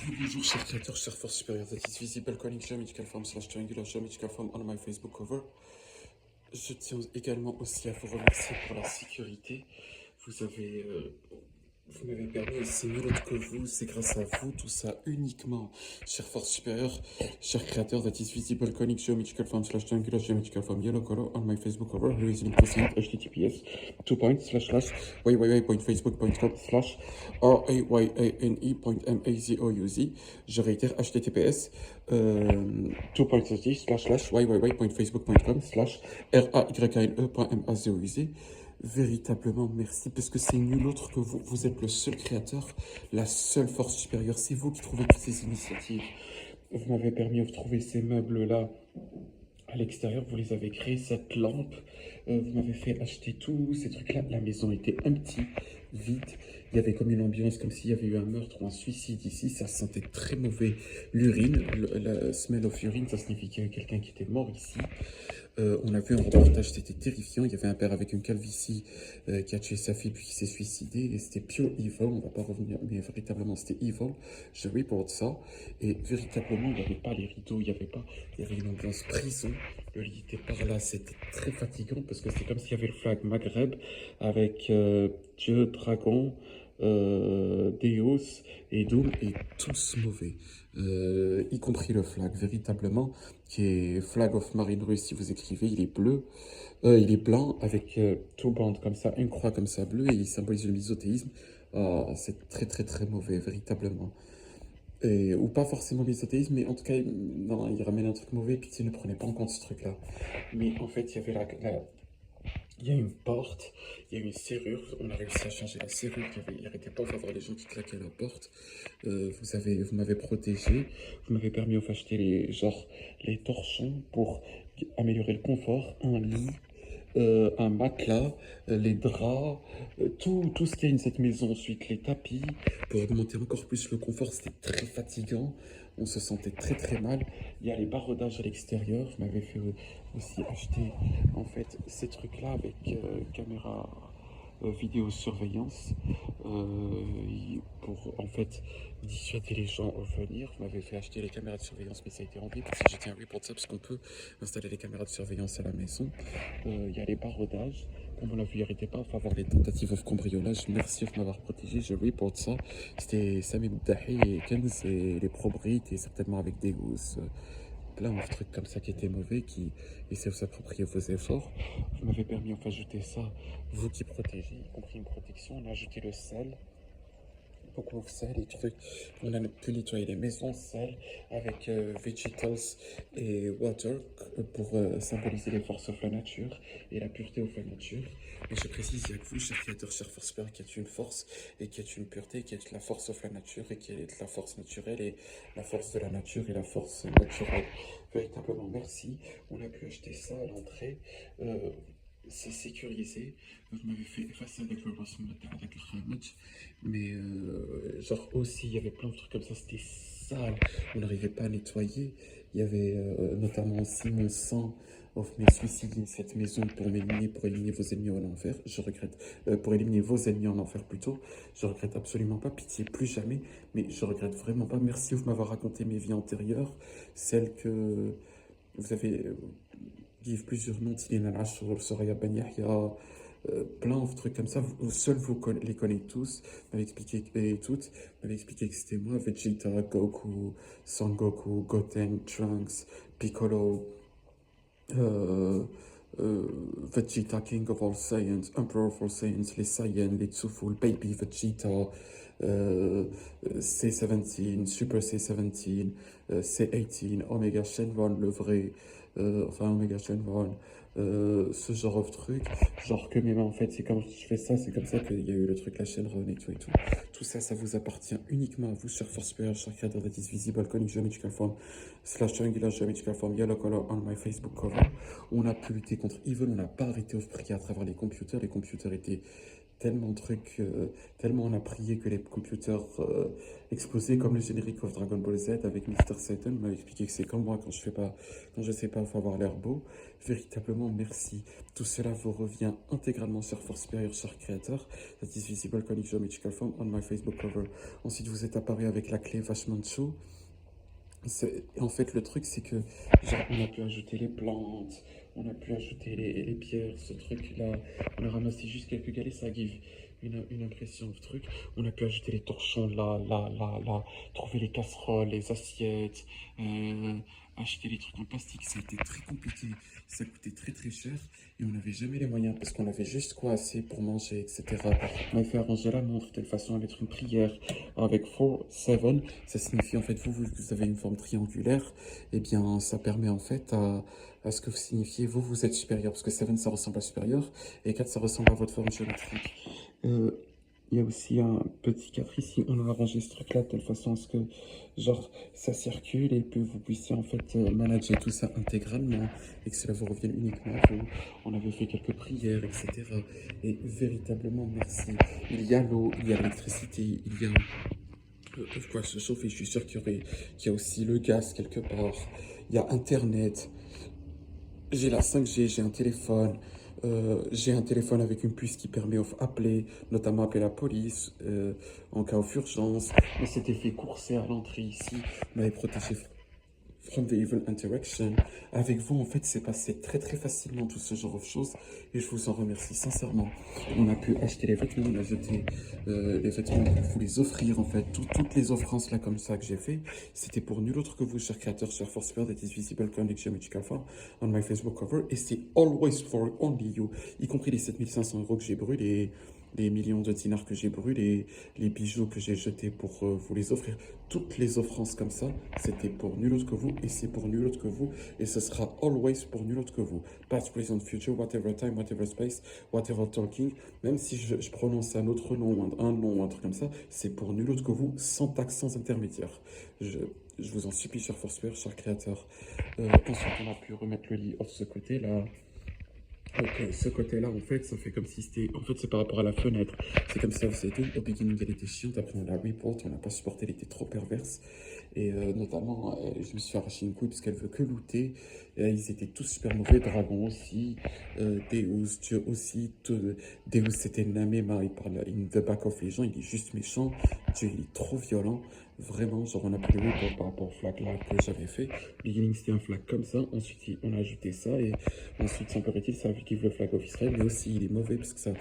Bonjour chers créateurs, chers forces supérieures, that is visible calling geometrical form slash triangular geometrical form on my Facebook cover. Je tiens également aussi à vous remercier pour la sécurité. Vous avez, vous m'avez permis, c'est nul autre que vous, c'est grâce à vous, tout ça uniquement, chers forces supérieures, chers créateurs, that is visible calling geometrical form slash triangular geometrical form yellow color on my Facebook cover, reason percent https www.facebook.com slash rayane.mazouz. Je réitère https www.facebook.com slash rayane.mazouz. Véritablement merci parce que c'est nul autre que vous. Vous êtes le seul créateur, la seule force supérieure. C'est vous qui trouvez toutes ces initiatives. Vous m'avez permis de trouver ces meubles-là à l'extérieur, vous les avez créés, cette lampe, vous m'avez fait acheter tous ces trucs-là. La maison était un petit, vide. Il y avait comme une ambiance, comme s'il y avait eu un meurtre ou un suicide ici. Ça sentait très mauvais l'urine. La smell of urine, ça signifie qu'il y avait quelqu'un qui était mort ici. On a vu un reportage, c'était terrifiant. Il y avait un père avec une calvitie qui a tué sa fille puis qui s'est suicidé. Et c'était pure evil, on va pas revenir, mais véritablement c'était evil. Je report ça. Et véritablement, il n'y avait pas les rideaux, il y avait une ambiance prison. Le lit était par là, c'était très fatigant parce que c'est comme s'il y avait le flag Maghreb avec Dieu, dragon, Deus et Doom et tous mauvais. Y compris le flag, véritablement, qui est Flag of Marine Russe, si vous écrivez, il est bleu, il est blanc avec two bandes comme ça, une croix comme ça bleue, et il symbolise le misothéisme. C'est très très très mauvais, véritablement. Ou pas forcément misothéisme, mais en tout cas, non, il ramène un truc mauvais, pitié, ne prenez pas en compte ce truc-là. Mais en fait, il y avait il y a une porte, il y a une serrure, on a réussi à changer la serrure, il n'arrêtait pas d'avoir les gens qui claquaient à la porte. Vous m'avez protégé, vous m'avez permis d'acheter les torchons pour améliorer le confort, un lit, un matelas, les draps, tout ce qu'il y a dans cette maison. Ensuite, les tapis, pour augmenter encore plus le confort, c'était très fatigant. On se sentait très très mal. Il y a les barodages à l'extérieur. Je m'avais fait aussi acheter en fait ces trucs-là avec caméra vidéosurveillance pour en fait dissuader les gens à venir. Vous m'avez fait acheter les caméras de surveillance, mais ça a été rendu parce que j'ai un report de ça parce qu'on peut installer les caméras de surveillance à la maison. Il y a les barodages. Comme on l'a vu, il n'arrêtait pas à avoir les tentatives de cambriolage. Merci de m'avoir protégé. Je report ça. C'était Sami Boudahi et Kenz et les probrites et certainement avec des gousses. Plein de trucs comme ça qui étaient mauvais, qui essaient de s'approprier vos efforts. Vous m'avez permis enfin ajouter ça, vous qui protégez, y compris une protection. On a ajouté le sel, beaucoup de sel et trucs. On a pu nettoyer les maisons sel avec vegetables et water pour symboliser les forces of la nature et la pureté of la nature. Et je précise, il y a que vous, chers créateurs, chers forces supérieures, qui êtes une force et qui êtes une pureté, qui êtes la force of la nature et qui est la force naturelle et la force de la nature et la force naturelle. Véritablement, merci. On a pu acheter ça à l'entrée. C'est sécurisé. Vous m'avez fait effacer avec le lancement avec le Khamet. Mais genre aussi, il y avait plein de trucs comme ça, c'était sale. On n'arrivait pas à nettoyer. Il y avait notamment aussi mon sang of mes suicides in cette maison pour éliminer vos ennemis en enfer. Je regrette, pour éliminer vos ennemis en enfer plutôt. Je regrette absolument pas, pitié, plus jamais. Mais je regrette vraiment pas. Merci de m'avoir raconté mes vies antérieures, celles que vous avez give plusieurs noms, Tilina Ashur, Soraya Ben Yahya, plein de trucs comme ça. Seuls les connaissez tous. M'avez expliqué et toutes. M'avez expliqué que c'était moi, Vegeta, Goku, Son Goku, Goten, Trunks, Piccolo, euh, Vegeta, King of all Saiyans, Emperor of all Saiyans, les Saiyans, les Tsuful, Baby Vegeta, C17, Super C17, C18, Omega Shenron, le vrai, enfin Omega Shenron, ce genre de truc, genre que mais en fait c'est comme je fais ça, c'est comme ça qu'il y a eu le truc la Shenron et tout et tout. Tout ça, ça vous appartient uniquement à vous, sur Force Superior, sur Creator that is visible, conic geometrical form, slash triangular geometrical form, yellow color on my Facebook cover. On a pu lutter contre Evil, on n'a pas arrêté de prier à travers les computers étaient tellement de trucs, tellement on a prié que les computers explosaient, comme le générique of Dragon Ball Z avec Mr. Satan m'a expliqué que c'est comme moi quand je sais pas, faut avoir l'air beau. Véritablement, merci. Tout cela vous revient intégralement, cher Force Superior, cher créateur. That is visible conic geometrical form on my Facebook cover. Ensuite, vous êtes apparu avec la clé vachement chou. En fait, le truc, c'est que genre, on a pu ajouter les plantes, on a pu ajouter les pierres, ce truc-là. On a ramassé juste quelques galets, ça give une impression de truc. On a pu ajouter les torchons là, trouver les casseroles, les assiettes, acheter les trucs en plastique. Ça a été très compliqué, ça coûtait très très cher et on n'avait jamais les moyens parce qu'on avait juste quoi assez pour manger, etc. On a fait arranger la montre de telle façon à mettre une prière avec 4, 7. Ça signifie en fait, vous avez une forme triangulaire, et bien ça permet en fait à ce que vous signifiez, vous êtes supérieur, parce que 7 ça ressemble à supérieur, et 4 ça ressemble à votre forme géométrique. Il y a aussi un petit 4 ici, on a arrangé ce truc là de telle façon à ce que genre ça circule et que vous puissiez en fait manager tout ça intégralement et que cela vous revienne uniquement à vous. On avait fait quelques prières, etc. Et véritablement merci. Il y a l'eau, il y a l'électricité, il y a de quoi se chauffer. Je suis sûr qu'il y a aussi le gaz quelque part. Il y a Internet. J'ai la 5G, j'ai un téléphone avec une puce qui permet d'appeler, notamment appeler la police en cas d'urgence. On s'était fait courser à l'entrée ici. On avait protégé from the evil interaction. Avec vous, en fait, c'est passé très très facilement tout ce genre de choses et je vous en remercie sincèrement. On a pu acheter les vêtements, on a jeté les vêtements pour vous les offrir en fait. Toutes les offrances là comme ça que j'ai fait, c'était pour nul autre que vous, cher créateur, cher Force Superior, that is visible connect geometrical form on my Facebook cover et c'est always for only you, y compris les 7500 € que j'ai brûlés, les millions de dinars que j'ai brûlés, les bijoux que j'ai jetés pour vous les offrir. Toutes les offrances comme ça, c'était pour nul autre que vous et c'est pour nul autre que vous et ce sera always pour nul autre que vous. Past, present, future, whatever time, whatever space, whatever talking. Même si je prononce un autre nom, un nom, un truc comme ça, c'est pour nul autre que vous, sans taxe, sans intermédiaire. Je vous en supplie, cher Force Superior, cher créateur. Ensuite, on a pu remettre le lit de ce côté-là. Ok, ce côté-là, en fait, ça fait comme si c'était... En fait, c'est par rapport à la fenêtre. C'est comme ça, vous savez tout. Au beginning, elle était chiante. Après, on l'a report. On n'a pas supporté. Elle était trop perverse. Et notamment, je me suis arraché une couille parce qu'elle veut que looter. Ils étaient tous super mauvais. Dragon aussi. Deus, Dieu aussi. Deus, c'était Namema. Il parle in the back of les gens. Il est juste méchant. Dieu, il est trop violent. Vraiment, genre, on a pris le report par rapport au flag là que j'avais fait. Beginning, c'était un flag comme ça. Ensuite, on a ajouté ça. Et ensuite, semblerait-il, ça give le flag of Israël, mais aussi il est mauvais parce que ça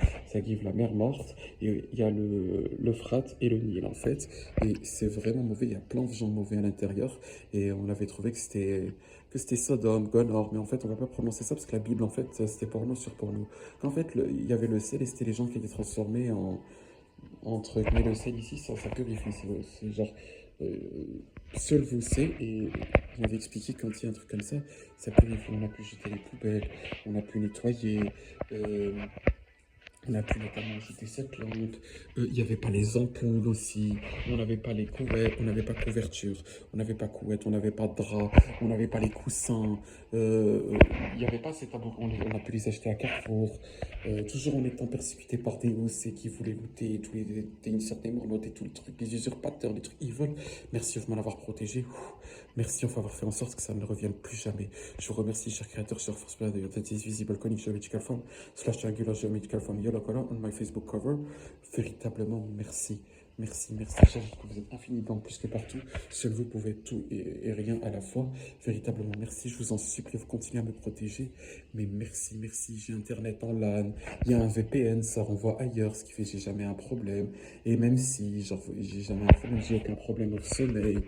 give la mer morte. Et il y a l'Euphrate et le Nil en fait. Et c'est vraiment mauvais. Il y a plein de gens mauvais à l'intérieur. Et on avait trouvé que c'était Sodome, Gomorrhe, mais en fait on va pas prononcer ça parce que la Bible en fait c'était porno sur porno. Qu'en fait il y avait le sel et c'était les gens qui étaient transformés en trucs. Mais le sel ici ça purifie, c'est genre euh, seul vous sait et on avait expliqué quand il y a un truc comme ça purifie. On a pu jeter les poubelles, on a pu nettoyer. euh, on a pu notamment ajouter cette lampe. Il n'y avait pas les ampoules aussi. On n'avait pas les couverts. On n'avait pas couverture. On n'avait pas couette. On n'avait pas de drap. On n'avait pas les coussins. Il n'y avait pas ces tabous. On a pu les acheter à Carrefour. Toujours en étant persécuté par des OC qui voulaient looter tous les inserts des morlots et tout le truc. Les usurpateurs, les trucs evil. Merci de m'en avoir protégé. Merci of avoir fait en sorte que ça ne revienne plus jamais. Je vous remercie, cher créateur, cher Force Superior, that is visible conic geometrical form / triangular geometrical form yellow color on my Facebook cover. Véritablement, merci. Merci, merci. J'ajoute que vous êtes infiniment plus que partout. Seul vous pouvez tout et rien à la fois. Véritablement, merci. Je vous en supplie, vous continuez à me protéger. Mais merci, merci. J'ai Internet en LAN. Il y a un VPN, ça renvoie ailleurs, ce qui fait que j'ai jamais un problème. Et même si, genre, j'ai jamais un problème, j'ai aucun problème au sommeil.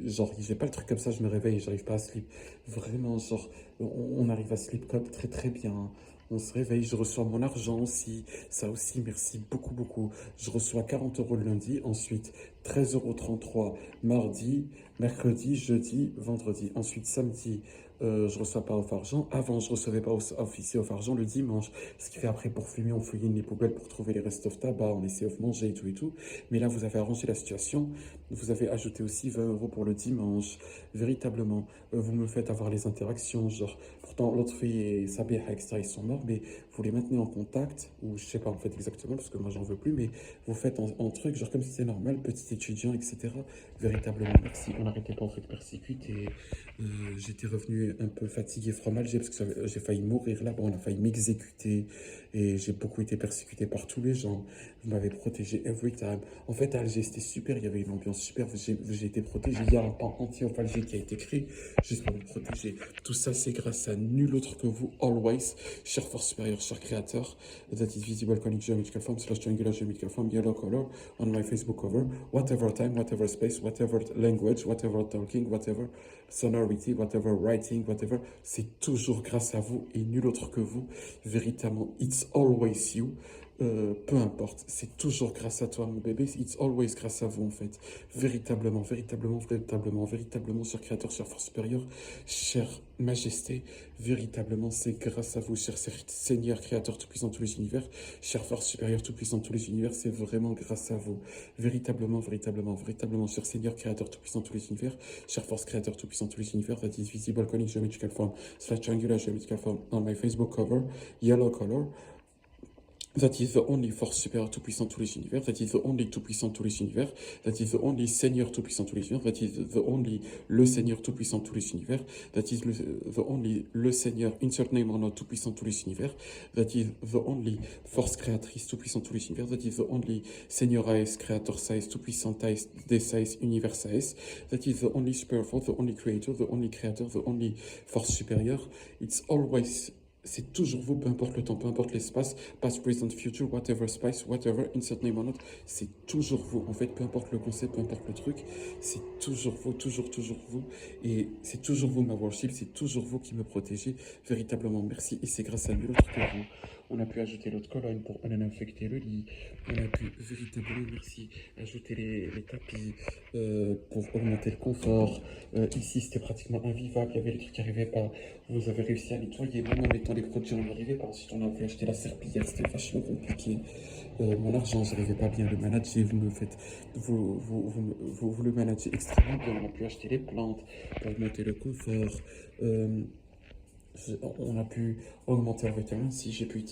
Genre, j'ai pas le truc comme ça, je me réveille et j'arrive pas à sleep. Vraiment, genre, on arrive à sleep comme très très bien. On se réveille, je reçois mon argent aussi. Ça aussi, merci beaucoup, beaucoup. Je reçois 40 € le lundi, ensuite 13,33 € mardi, mercredi, jeudi, vendredi. Ensuite, samedi, je reçois pas off argent. Avant, je recevais pas officier off argent le dimanche. Ce qui fait après, pour fumer, on fouine les poubelles pour trouver les restes of tabac, on essaie de manger et tout et tout. Mais là, vous avez arrangé la situation. Vous avez ajouté aussi 20 € pour le dimanche. Véritablement, vous me faites avoir les interactions. Genre, pourtant, l'autre fille et Sabiha, etc., ils sont morts, mais vous les maintenez en contact, ou je sais pas en fait exactement, parce que moi, j'en veux plus, mais vous faites en truc, genre comme si c'était normal, petit étudiant, etc. Véritablement, merci. On n'arrêtait pas en fait de persécuter. J'étais revenu un peu fatigué, froid mal, parce que j'ai failli mourir là-bas, on a failli m'exécuter, et j'ai beaucoup été persécuté par tous les gens. Vous m'avez protégé every time. En fait, à Alger, c'était super, il y avait une ambiance super, j'ai été protégé. Il y a un pan entier of Alger qui a été créé juste pour vous protéger. Tout ça, c'est grâce à nul autre que vous, always, cher force supérieure, cher créateur. That is visible, conic geometrical form, slash triangular geometrical form, yellow color, on my Facebook cover, whatever time, whatever space, whatever language, whatever talking, whatever sonority, whatever writing, whatever, c'est toujours grâce à vous et nul autre que vous. Véritablement, it's always you. Peu importe, c'est toujours grâce à toi, mon bébé. It's always grâce à vous, en fait. Véritablement, véritablement, véritablement, véritablement, cher créateur, cher force supérieure, chère majesté, véritablement, c'est grâce à vous, cher Seigneur, créateur tout-puissant de tous les univers, cher force supérieure tout-puissant de tous les univers, c'est vraiment grâce à vous. Véritablement, véritablement, véritablement, cher Seigneur, créateur tout-puissant de tous les univers, cher force créateur tout-puissant de tous les univers, that is visible, conic geometrical form, slash triangular geometrical form, on my Facebook cover, yellow color. That is the only force supérieure tout-puissant de tous les univers. That is the only tout-puissant de tous les univers. That is the only Seigneur tout-puissant de tous les univers. That is the only le Seigneur tout-puissant de tous les univers. That is the only le Seigneur, insert name or not, tout-puissant de tous les univers. That is the only force créatrice tout-puissant de tous les univers. That is the only Seigneur AS, créateur size, tout-puissant AS, des size, univers AS. That is the only superior force, the only creator, the only creator, the only force supérieure. It's always c'est toujours vous, peu importe le temps, peu importe l'espace, past, present, future, whatever space, whatever, insert name or not, c'est toujours vous. En fait, peu importe le concept, peu importe le truc, c'est toujours vous, toujours vous. Et c'est toujours vous, ma worship, c'est toujours vous qui me protégez. Véritablement, merci. Et c'est grâce à nul autre que vous. On a pu ajouter l'autre colonne pour en infecter le lit. On a pu véritablement, merci, ajouter les tapis pour augmenter le confort. Ici, c'était pratiquement invivable. Il y avait les trucs qui n'arrivaient pas. Vous avez réussi à nettoyer. Même en mettant les produits, on n'arrivait pas. Ensuite, on a pu acheter la serpillière. C'était vachement compliqué. Mon argent, je n'arrivais pas bien à le manager. Vous me faites, vous le managez extrêmement bien. On a pu acheter les plantes pour augmenter le confort. On a pu augmenter la vitamine C, j'ai pu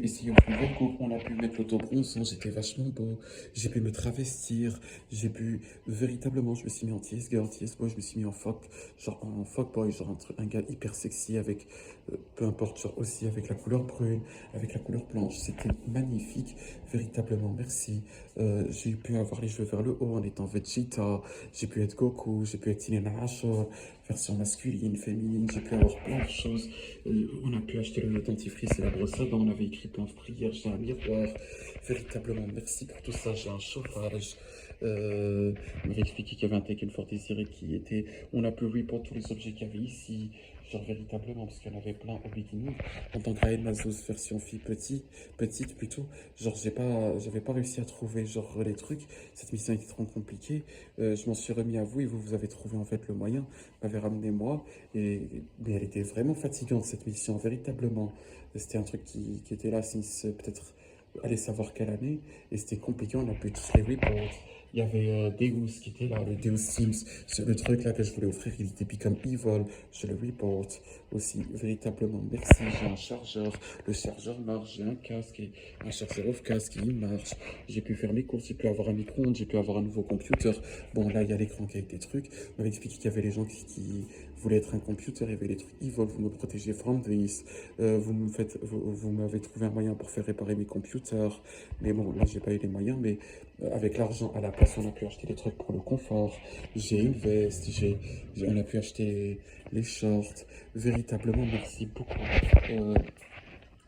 essayer une nouvelle coupe, on a pu mettre l'autobronzant, j'étais vachement beau, j'ai pu me travestir, j'ai pu véritablement, je me suis mis en TS girl, TS boy, je me suis mis en fuck boy, genre un gars hyper sexy avec, peu importe, genre aussi avec la couleur brune, avec la couleur blanche, c'était magnifique, véritablement, merci. J'ai pu avoir les cheveux vers le haut en étant Vegeta, j'ai pu être Goku, j'ai pu être Tinena Ashore, version masculine, féminine, j'ai pu avoir plein de choses. On a pu acheter le dentifrice et la brosse à dents, on avait écrit plein de prières, j'ai un miroir. Véritablement, merci pour tout ça, j'ai un chauffage. On m'avait expliqué qu'il y avait un Taken Fort Désiré qui était... On a pu report tous les objets qu'il y avait ici, genre véritablement, parce qu'il y en avait plein au beginning. En tant que Raël Mazos version fille petite plutôt, genre j'avais pas réussi à trouver genre les trucs. Cette mission était trop compliquée. Je m'en suis remis à vous et vous avez trouvé en fait le moyen, m'avez ramené moi. Mais elle était vraiment fatigante cette mission, véritablement. C'était un truc qui était là since peut-être allez savoir quelle année, et c'était compliqué, on a pu tous les reports. Il y avait Deus qui était là, le Deus Sims, c'est le truc là que je voulais offrir, il était become evil, je le report aussi, véritablement, merci, j'ai un chargeur, le chargeur marche, j'ai un casque, et un chargeur off casque, il marche, j'ai pu faire mes courses, j'ai pu avoir un micro-ondes, j'ai pu avoir un nouveau computer, bon là il y a l'écran qui avec des trucs, on m'avait expliqué qu'il y avait les gens qui voulaient être un computer, il y avait les trucs evil, vous me protégez from this, vous m'avez trouvé un moyen pour faire réparer mes computers, mais bon là j'ai pas eu les moyens, mais avec l'argent à la place, on a pu acheter des trucs pour le confort. J'ai une veste, on a pu acheter les shorts. Véritablement, merci beaucoup.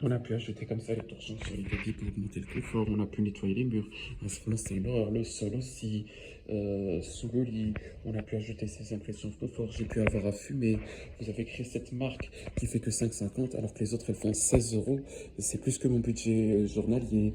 On a pu ajouter comme ça les torchons sur les tapis pour augmenter le confort. On a pu nettoyer les murs. Vraiment, c'est une horreur. Le sol aussi. Sous le lit. On a pu ajouter ces impressions de confort. J'ai pu avoir à fumer. Vous avez créé cette marque qui fait que 5,50 alors que les autres elles font 16 euros. C'est plus que mon budget journalier.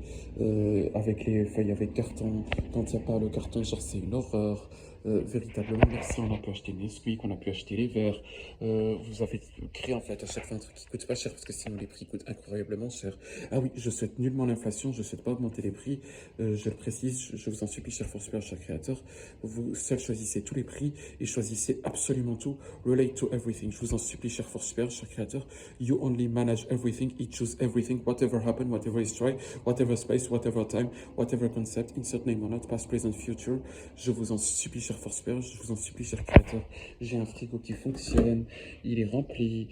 Avec les feuilles avec carton. Quand il n'y a pas le carton, genre c'est une horreur. Véritablement, merci. On a pu acheter Nesquik, on a pu acheter les verres. Vous avez créé en fait à chaque fois un truc qui coûte pas cher parce que sinon les prix coûtent incroyablement cher. Ah oui, je souhaite nullement l'inflation, je souhaite pas augmenter les prix. Je le précise, je vous en supplie, cher Forceper, cher créateur. Vous seul choisissez tous les prix et choisissez absolument tout. Relate to everything. Je vous en supplie, cher Forceper, cher créateur. You only manage everything, you choose everything, whatever happen, whatever is try, whatever space, whatever time, whatever concept, insert name or not, past, present, future. Je vous en supplie, cher Forceper, je vous en supplie, cher créateur. J'ai un frigo qui fonctionne, il est rempli.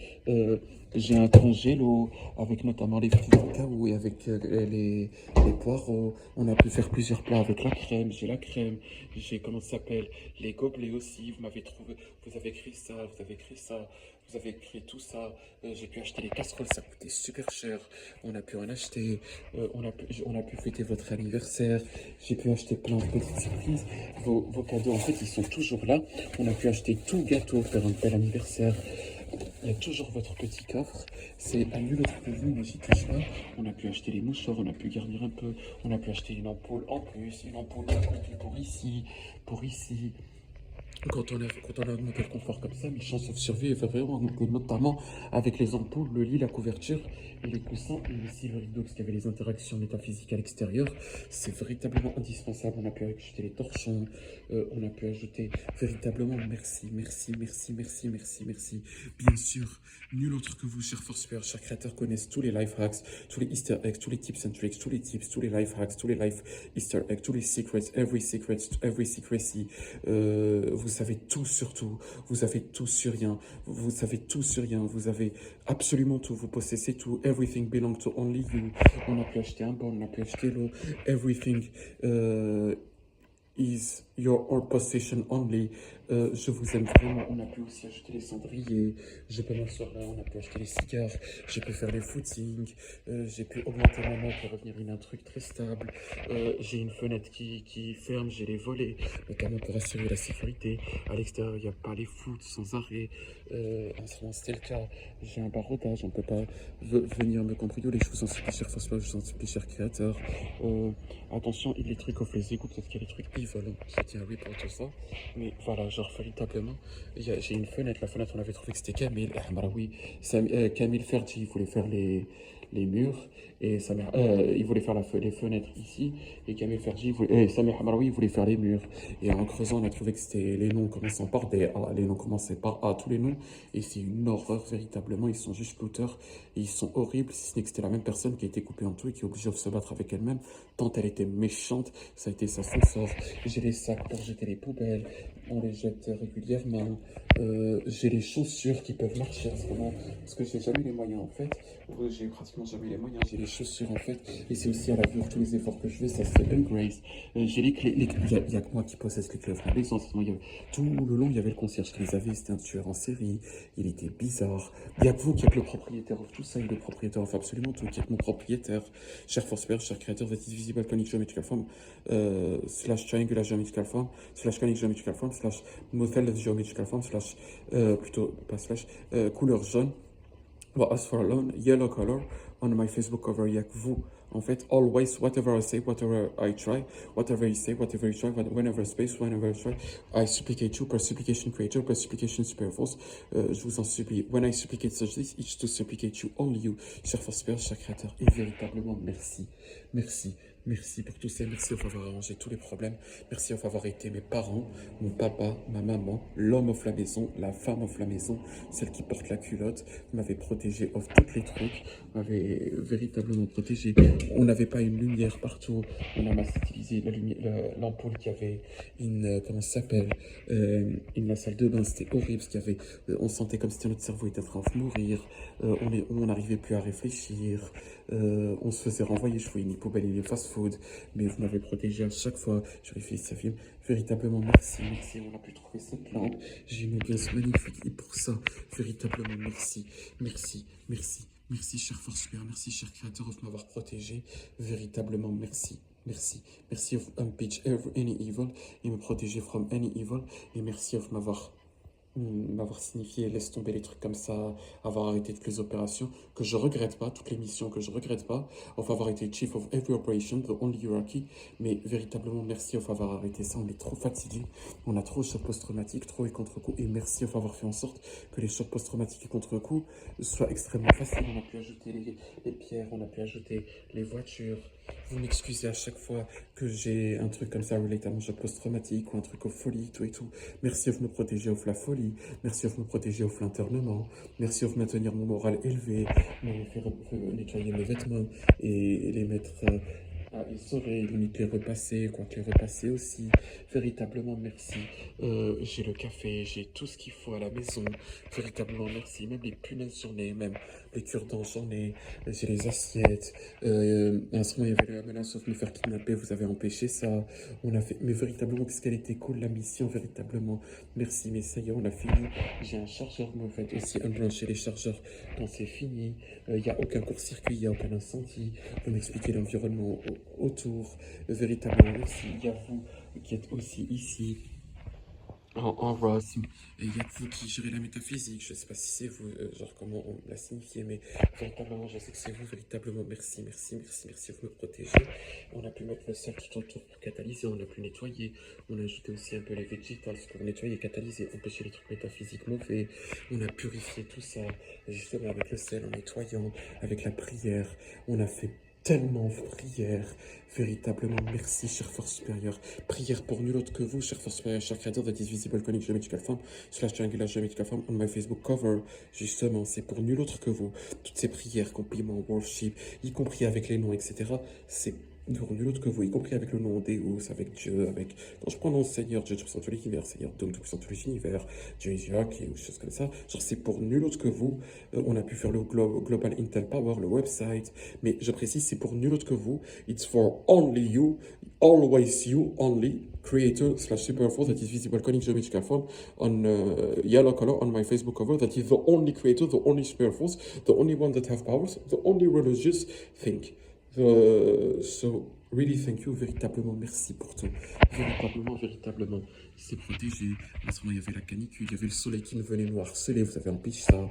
J'ai un congélo avec notamment les fruits au cas où et avec les poireaux. On a pu faire plusieurs plats avec la crème. J'ai la crème. J'ai, comment ça s'appelle, les gobelets aussi. Vous m'avez trouvé, vous avez écrit ça, vous avez écrit ça. Vous avez créé tout ça. J'ai pu acheter les casseroles, ça coûtait super cher. On a pu en acheter. On a pu fêter votre anniversaire. J'ai pu acheter plein de petites surprises. Vos cadeaux, en fait, ils sont toujours là. On a pu acheter tout gâteau, faire un bel anniversaire. Il y a toujours votre petit coffre. C'est à nul autre que vous, ne j'y touche pas. On a pu acheter les mouchoirs, on a pu garnir un peu. On a pu acheter une ampoule en plus, une ampoule pour ici, pour ici. Quand on a augmenté le confort comme ça, mes chances de survie étaient vraiment augmentées, notamment avec les ampoules, le lit, la couverture et les coussins et aussi le rideau, parce qu'il y avait les interactions métaphysiques à l'extérieur. C'est véritablement indispensable. On a pu ajouter les torchons, on a pu ajouter véritablement merci, merci, merci, merci, merci, merci. Bien sûr, nul autre que vous, cher Forceper, cher créateur, connaissent tous les life hacks, tous les easter eggs, tous les tips and tricks, tous les tips, tous les life hacks, tous les life easter eggs, tous les secrets, every secrecy. Vous savez tout sur tout, vous avez tout sur rien, vous savez tout sur rien, vous avez absolument tout, vous possédez tout, everything belongs to only you. On a pu acheter un bol, on a pu acheter l'eau, everything is your own possession only. Je vous aime vraiment. On a pu aussi acheter les cendriers. Je peux m'asseoir là. On a pu acheter les cigares. J'ai pu faire les footings. J'ai pu augmenter ma note et revenir in un truc très stable. J'ai une fenêtre qui ferme. J'ai les volets, notamment pour assurer la sécurité. À l'extérieur, il n'y a pas les foot sans arrêt. En ce moment, c'était le cas. J'ai un barodage. On ne peut pas venir me cambrioler. Je vous en supplie, cher François. Je vous en supplie, cher créateur. Attention, il y a des trucs off les égouts. Peut-être qu'il y a des trucs evil. Je tiens à report tout ça. Mais voilà, genre, véritablement, j'ai une fenêtre. La fenêtre, on avait trouvé que c'était Camille. Oui, Camille Ferdi, il voulait faire les murs. Et il voulait faire les fenêtres ici. Et Camille Ferdi, Samir Hamraoui, il voulait faire les murs. Et en creusant, on a trouvé que c'était les noms commençant par des A. Les noms commençaient par A, tous les noms. Et c'est une horreur, véritablement. Ils sont juste looters. Et ils sont horribles, si ce n'est que c'était la même personne qui a été coupée en tout et qui est obligée de se battre avec elle-même. Tant elle était méchante, ça a été ça son sort. J'ai les sacs pour jeter les poubelles. On les jette régulièrement. J'ai les chaussures qui peuvent marcher en ce moment. Parce que j'ai jamais les moyens en fait. J'ai pratiquement jamais les moyens. J'ai les chaussures en fait. Et c'est aussi à la vue tous les efforts que je fais. Ça c'est Grace. J'ai les clés. Il y a que moi qui possède les clés. Tout le long, il y avait le concierge qui les avait. C'était un tueur en série. Il était bizarre. Il y a que vous qui êtes le propriétaire de tout ça. Il est le propriétaire. Enfin, absolument tout. Qui êtes mon propriétaire. Cher Forceper, cher créateur, that is visible conic geometrical form, slash triangular geometrical form, slash conic geometrical form, slash mothel geometrical form, slash, plutôt, pas slash, couleur jaune. Well, as for alone, yellow color on my Facebook cover, il y a que vous. En fait, always, whatever I say, whatever I try, whatever you say, whatever you try, whenever space, whenever I try, I supplicate you, per supplication creator, per supplication super force. Je vous en supplie. When I supplicate such this, each to supplicate you, only you, cher Forceper, cher créateur. Et véritablement, merci. Merci. Merci pour tout ça. Merci d'avoir arrangé tous les problèmes. Merci d'avoir été mes parents, mon papa, ma maman, l'homme of la maison, la femme of la maison, celle qui porte la culotte. Vous m'avez protégé of toutes les trucs. Vous m'avez véritablement protégé. On n'avait pas une lumière partout. On a massé utilisé l'ampoule qui avait comment ça s'appelle, la salle de bain. C'était horrible parce qu'il y avait, on sentait comme si notre cerveau était en train de mourir. On n'arrivait plus à réfléchir. On se faisait renvoyer. Je voyais une poubelle et les fast-food. Mais vous m'avez protégé à chaque fois. Je réfléchis sa film. Véritablement, merci, merci. On a pu trouver cette lampe. J'ai une ambiance magnifique. Et pour ça, véritablement, merci, merci, merci. Merci, cher Forceper, merci, cher créateur, de m'avoir protégé. Véritablement, merci. Merci. Merci of unpitch any evil et me protéger from any evil. Et merci de m'avoir m'avoir signifié laisse tomber les trucs comme ça, avoir arrêté toutes les opérations, que je regrette pas, toutes les missions que je regrette pas, enfin avoir été chief of every operation, the only hierarchy, mais véritablement merci of avoir arrêté ça, on est trop fatigué, on a trop de chocs post-traumatiques, trop et contre-coups, et merci of avoir fait en sorte que les chocs post-traumatiques et contre-coups soient extrêmement faciles, on a pu ajouter les pierres, on a pu ajouter les voitures, vous m'excusez à chaque fois que j'ai un truc comme ça relate à mon choc post-traumatique ou un truc aux folies, tout et tout. Merci de me protéger au la folie. Merci de me protéger au l'internement. Merci de maintenir mon moral élevé, me faire nettoyer mes vêtements et les mettre à essorer, limite les repasser, compte les repasser aussi. Véritablement merci. J'ai le café, j'ai tout ce qu'il faut à la maison. Véritablement merci. Même les punaises j'en ai, même les cure-dents j'en ai. J'ai les assiettes. À un moment, il y avait la menace de me faire kidnapper. Vous avez empêché ça. On a fait. Mais véritablement, qu'est-ce qu'elle était cool la mission, véritablement. Merci, mais ça y est, on a fini. J'ai un chargeur, mais en fait aussi unbrancher les chargeurs quand c'est fini. Il n'y a aucun court-circuit, il n'y a aucun incendie. Vous m'expliquez l'environnement autour. Véritablement, merci. Il y a vous qui êtes aussi ici en Ross, et il y a que vous qui gérez la métaphysique, je ne sais pas si c'est vous, genre comment on l'a signifié, mais véritablement, je sais que c'est vous, véritablement, merci, merci, merci, merci, vous me protégez. On a pu mettre le sol tout autour pour catalyser, on a pu nettoyer, on a ajouté aussi un peu les végétals pour nettoyer, catalyser, empêcher les trucs métaphysiques mauvais, on a purifié tout ça, justement avec le sel, en nettoyant, avec la prière, on a fait tellement prière, véritablement merci, chère force supérieure. Prière pour nul autre que vous, chère force supérieure, chère créateur that is visible, conic geometrical form, slash triangular geometrical form on my Facebook cover. Justement, c'est pour nul autre que vous. Toutes ces prières, compliments, worship, y compris avec les noms, etc., c'est pour nul autre que vous, y compris avec le nom Deus, avec Dieu, avec. Quand je prononce Seigneur, Dieu tout-puissant tout l'univers, Seigneur Dom tout-puissant tout l'univers, Dieu Isaac, et choses comme ça, genre c'est pour nul autre que vous. On a pu faire le Global Intel Power, le website, mais je précise, c'est pour nul autre que vous. It's for only you, always you, only, creator slash superforce that is visible conic geometrical form on yellow color on my Facebook cover, that is the only creator, the only superforce, the only one that have powers, the only religious thing. So, really thank you, véritablement merci pour tout. Véritablement, véritablement, c'est protégé. À ce moment, il y avait la canicule, il y avait le soleil qui nous venait nous harceler, vous avez empêché ça.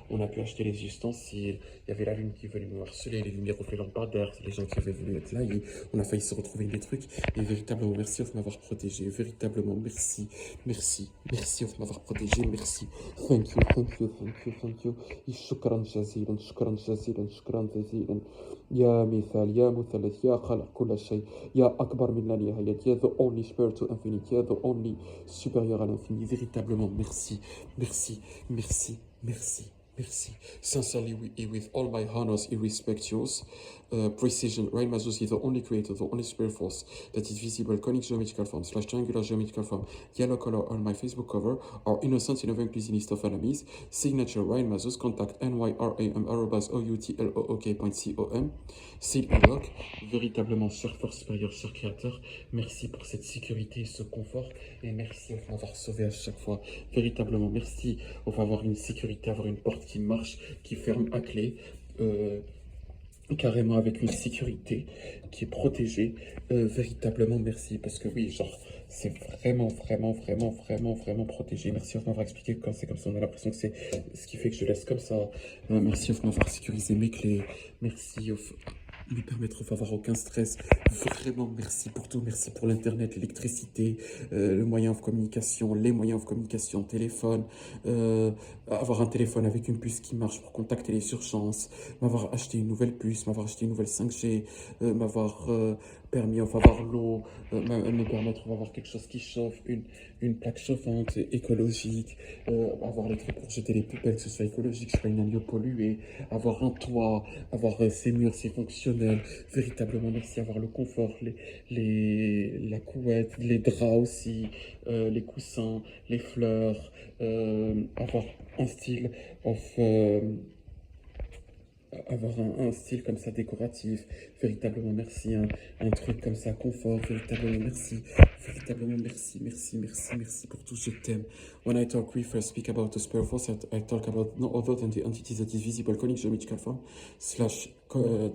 On a pu acheter les ustensiles, il y avait la lune qui venait nous harceler, les lumières reflets lampadaires, les gens qui avaient voulu être là, et on a failli se retrouver des trucs. Et véritablement, merci de m'avoir protégé. Véritablement, merci, merci, merci de m'avoir protégé, merci. Thank you, thank you, thank you, thank you. شكرا جزيلا، شكرا جزيلا، شكرا جزيلا. يا مثال، يا مثلث، يا خلق كل شيء، يا أكبر من لا نهاية، يا the only spirit to infinity, يا the only supérieur à l'infini. Véritablement, merci, merci, merci, merci. Merci. Sincerely and with all my honors, I respect yours. Precision, Ryan Mazus is the only creator, the only spirit force that is visible, conic geometrical form, slash triangular geometrical form, yellow color on my Facebook cover, or innocent in a inclusionist of enemies. Signature, Ryan Mazus, contact nyram@outlook.com. Seal and lock. Véritablement, cher force supérieure, cher créateur, merci pour cette sécurité et ce confort, et merci de m'avoir sauvé à chaque fois. Véritablement, merci pour avoir une sécurité, avoir une porte qui marche, qui ferme à clé, carrément avec une sécurité qui est protégée. Véritablement, merci, parce que oui, genre, c'est vraiment, vraiment, vraiment, vraiment, vraiment protégé. Merci de m'avoir expliqué quand c'est comme ça, on a l'impression que c'est ce qui fait que je laisse comme ça. Merci de m'avoir sécurisé mes clés. Merci me permettre d'avoir aucun stress. Vraiment, merci pour tout. Merci pour l'Internet, l'électricité, le moyen de communication, les moyens de communication, téléphone, avoir un téléphone avec une puce qui marche pour contacter les urgences, m'avoir acheté une nouvelle puce, m'avoir acheté une nouvelle 5G, m'avoir permis, enfin, avoir l'eau, me permettre d'avoir quelque chose qui chauffe, une plaque chauffante écologique, avoir les trucs pour jeter les poubelles, que ce soit écologique, que ce soit une lieu pollué, avoir un toit, avoir ses murs, ses fonctionnels, véritablement merci, avoir le confort, la couette, les draps aussi, les coussins, les fleurs, avoir un style of... avoir un style comme ça décoratif, véritablement merci, un truc comme ça, confort, véritablement merci, merci, merci, merci pour tout, je t'aime. When I talk, we first speak about the spirit force, I talk about no other than the entity that is visible, conic geometrical form, slash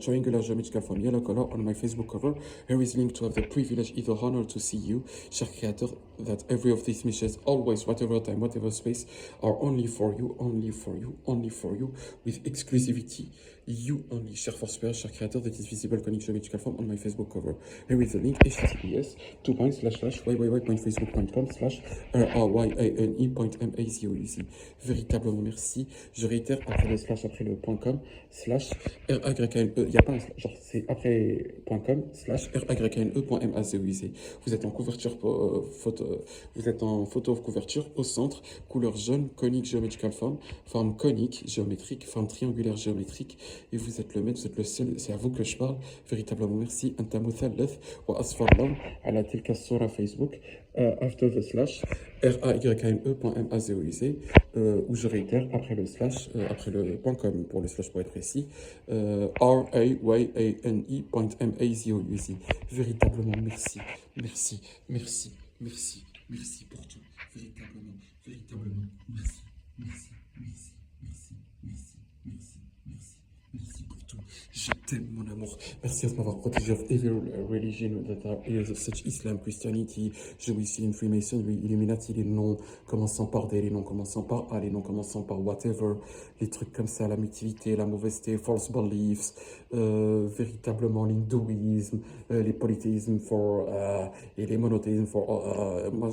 triangular geometrical form, yellow color on my Facebook cover. Here is link to have the privilege, either honor to see you, cher créateur, that every of these messages, always, whatever time, whatever space, are only for you, only for you, only for you, with exclusivity. You only, share for spare, share creator that is visible connect geometrical form on my Facebook cover. Here is the link, https www.facebook.com/ryane.mazouz. Véritablement merci. Je réitère après le slash, après le .com, slash RYNE. Il n'y a pas un slash, genre c'est après .com, slash RYNE.mazouz. Vous êtes en couverture photo, vous êtes en photo couverture au centre, couleur jaune, conique geometrical form, forme conique géométrique, forme triangulaire géométrique, et vous êtes le maître, vous êtes le seul, c'est à vous que je parle. Véritablement merci. Anta مثلث وأصفر لون على تلك الصورة Facebook. After the slash RAYNE.mazouz, où je réitère après le slash, après le .com pour le slash pour être précis, RAYANE.mazouz. Véritablement merci, merci, merci, merci, merci pour tout. Véritablement, véritablement merci, merci, merci, merci, merci, merci, merci, merci pour tout. Je t'aime, mon amour. Merci de m'avoir protégé of every religion that is such Islam, Christianity, Judaism, Freemasonry, Illuminati, les noms commençant par D, les noms commençant par A, les noms commençant par whatever, les trucs comme ça, la mutilité, la mauvaiseté, false beliefs, véritablement l'hindouisme, les polythéismes et les monothéismes moi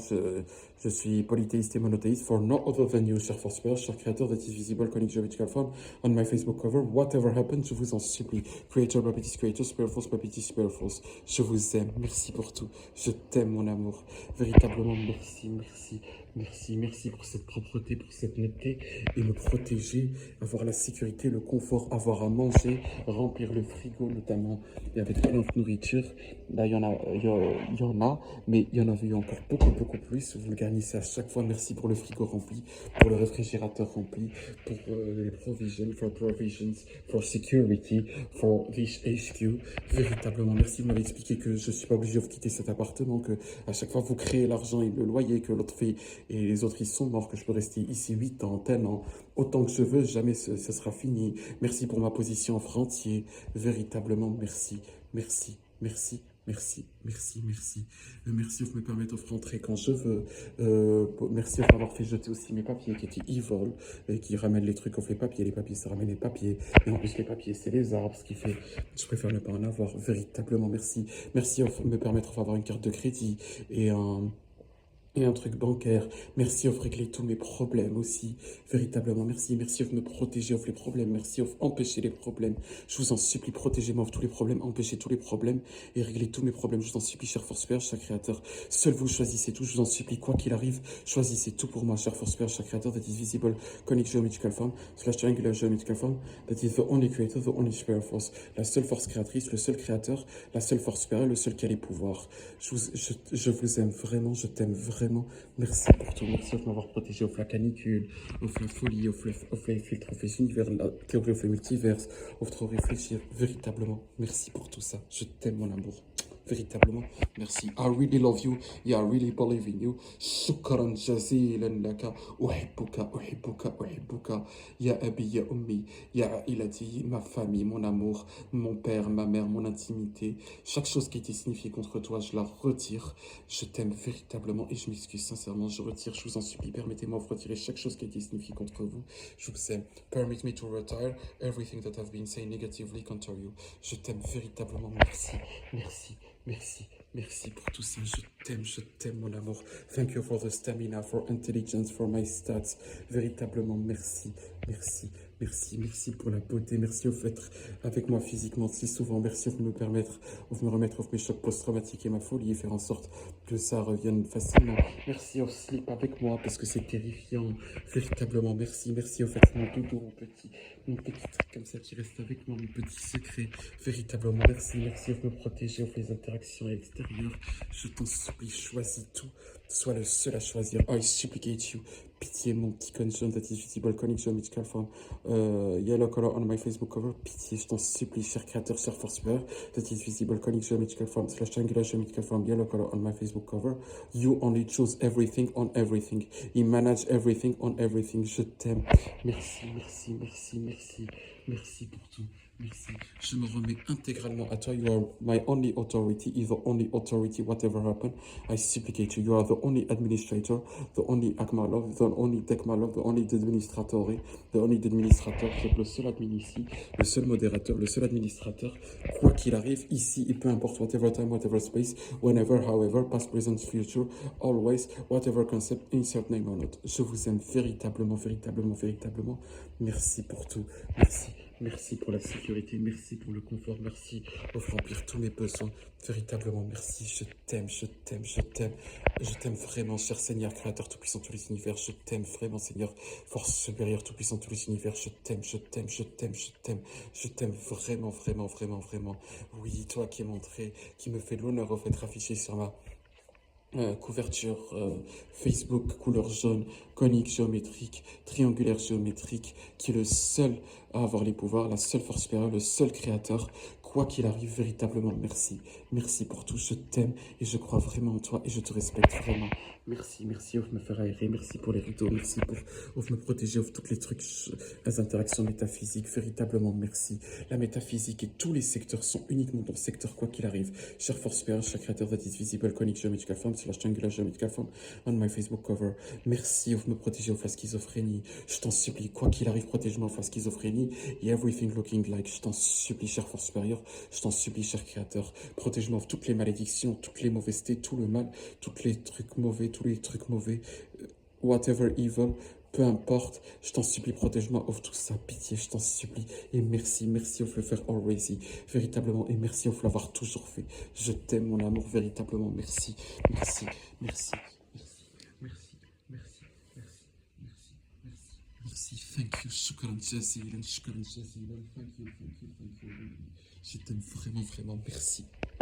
je suis polythéiste et monothéiste for no other than you, cher Forsper, cher créateur that is visible, conic geometrical form on my Facebook cover. Whatever happens, je vous en supplie. Creator, Papitis, Creator, Super Force, Papitis, Super Force. Je vous aime. Merci pour tout. Je t'aime, mon amour. Véritablement, merci, merci, merci, merci pour cette propreté, pour cette netteté et me protéger, avoir la sécurité, le confort, avoir à manger, remplir le frigo notamment et avec plein de nourriture. Là, il y en a, mais il y en avait eu encore beaucoup, beaucoup plus. Vous le garnissez à chaque fois. Merci pour le frigo rempli, pour le réfrigérateur rempli, pour les provisions, for security, for this HQ. Véritablement, merci. Vous m'avez expliqué que je ne suis pas obligé de quitter cet appartement, que à chaque fois vous créez l'argent et le loyer, que l'autre fait et les autres ils sont morts, que je peux rester ici 8 ans, 10 ans, autant que je veux, jamais ce sera fini. Merci pour ma position en rentier. Véritablement, merci, merci, merci. Merci, merci, merci. Merci de me permettre de rentrer quand je veux. Merci de m'avoir fait jeter aussi mes papiers qui étaient evil, et qui ramènent les trucs, on fait papier, les papiers ça ramène les papiers. Et en plus les papiers c'est les arbres, ce qui fait, je préfère ne pas en avoir. Véritablement merci. Merci de me permettre d'avoir une carte de crédit et un truc bancaire. Merci de régler tous mes problèmes aussi. Véritablement, merci. Merci de me protéger de les problèmes. Merci d'empêcher les problèmes. Je vous en supplie, protégez-moi de tous les problèmes, empêchez tous les problèmes et réglez tous mes problèmes. Je vous en supplie, cher Force-Père, cher Créateur. Seul vous choisissez tout. Je vous en supplie, quoi qu'il arrive, choisissez tout pour moi, cher Force-Père, cher Créateur. That is visible, conic geometrical form, slash triangular geometrical form. That is the only creator, the only spirit force. La seule force créatrice, le seul créateur, la seule force supérieure, le seul qui a les pouvoirs. Je vous aime vraiment, je t'aime vraiment. Merci pour tout. Merci de m'avoir protégé au la canicule, au la folie, au les filtres, au les univers, la théorie, au multiverse, au trop réfléchir. Véritablement, merci pour tout ça. Je t'aime, mon amour. Véritablement, merci. I really love you. Yeah, I really believe in you. شكرا جزيلا لك. أحبك أحبك أحبك. يا أبي يا أمي يا عائلتي, ma famille, mon amour, mon père, ma mère, mon intimité. Chaque chose qui a été signifiée contre toi, je la retire. Je t'aime véritablement et je m'excuse sincèrement. Je retire, je vous en supplie. Permettez-moi de retirer chaque chose qui a été signifiée contre vous. Je vous aime. Permit me to retire everything that I've been saying negatively contre you. Je t'aime véritablement. Merci, merci. Merci, merci pour tout ça. Je t'aime, mon amour. Thank you for the stamina, for intelligence, for my stats. Véritablement, merci, merci, merci, merci pour la beauté. Merci au fait avec moi physiquement si souvent. Merci de me permettre, de me remettre mes chocs post-traumatiques et ma folie et faire en sorte que ça revienne facilement. Merci au sleep avec moi parce que c'est terrifiant. Véritablement, merci, merci au fait mon doudou, mon petit truc comme ça qui reste avec moi, mon petit secret. Véritablement, merci, merci de me protéger aux les interactions extérieures. Je t'en supplie, choisis tout. Sois le seul à choisir. I supplicate you. Pitié, mon petit condition that is visible, conic geometrical form, yellow color on my Facebook cover. Pitié, je t'en supplie, cher créateur, cher force-peur, that is visible, conic geometrical form, slash triangular geometrical form, yellow color on my Facebook cover. You only choose everything on everything. You manage everything on everything. Je t'aime. Merci, merci, merci, merci. Merci pour tout. merci. Je me remets intégralement à toi. You are my only authority, is the only authority, whatever happen. I supplicate you. You are the only administrator, the only Akmalov, the only Tekmalov, the only administrator, the only administrator. Vous êtes le seul admin ici, le seul modérateur, le seul administrateur. Quoi qu'il arrive, ici, et peu importe, whatever time, whatever space, whenever, however, past, present, future, always, whatever concept, insert name or not. Je vous aime véritablement, véritablement, véritablement. Merci pour tout. Merci. Merci pour la sécurité, merci pour le confort, merci pour remplir tous mes besoins. Véritablement, merci. Je t'aime, je t'aime, je t'aime. Je t'aime vraiment, cher Seigneur, Créateur Tout-Puissant, tous les univers. Je t'aime vraiment, Seigneur, Force supérieure, Tout-Puissant, tous les univers. Je t'aime, je t'aime, je t'aime, je t'aime. Je t'aime vraiment, vraiment, vraiment, vraiment. Oui, toi qui es montré, qui me fait l'honneur, d'être affiché sur ma couverture Facebook couleur jaune, conique géométrique, triangulaire géométrique, qui est le seul à avoir les pouvoirs, la seule force supérieure, le seul créateur. Quoi qu'il arrive, véritablement, merci. Merci pour tout, je t'aime et je crois vraiment en toi et je te respecte vraiment. Merci, merci, ouf me faire aérer, merci pour les rideaux, merci pour ouf me protéger, ouf tous les trucs, les interactions métaphysiques, véritablement, merci. La métaphysique et tous les secteurs sont uniquement dans le secteur, quoi qu'il arrive. Cher force supérieure, cher créateur that is visible, conic geometrical form, slash triangular geometrical form, on my Facebook cover. Merci, ouf me protéger, ouf la schizophrénie. Je t'en supplie, quoi qu'il arrive, protège-moi, ouf la schizophrénie. Et everything looking like, je t'en supplie, cher force supérieure, je t'en supplie, cher créateur. Protège-moi de toutes les malédictions, toutes les mauvaisetés, tout le mal, tous les trucs mauvais, whatever evil, peu importe, je t'en supplie, protège-moi, offre tout ça, pitié, je t'en supplie, et merci, merci, offre le faire already, véritablement, et merci, offre l'avoir toujours fait, je t'aime, mon amour, véritablement, merci, merci, merci, merci, merci, merci, merci, merci, merci, merci, thank you, shukran jazilan, thank you, je t'aime vraiment, vraiment, merci.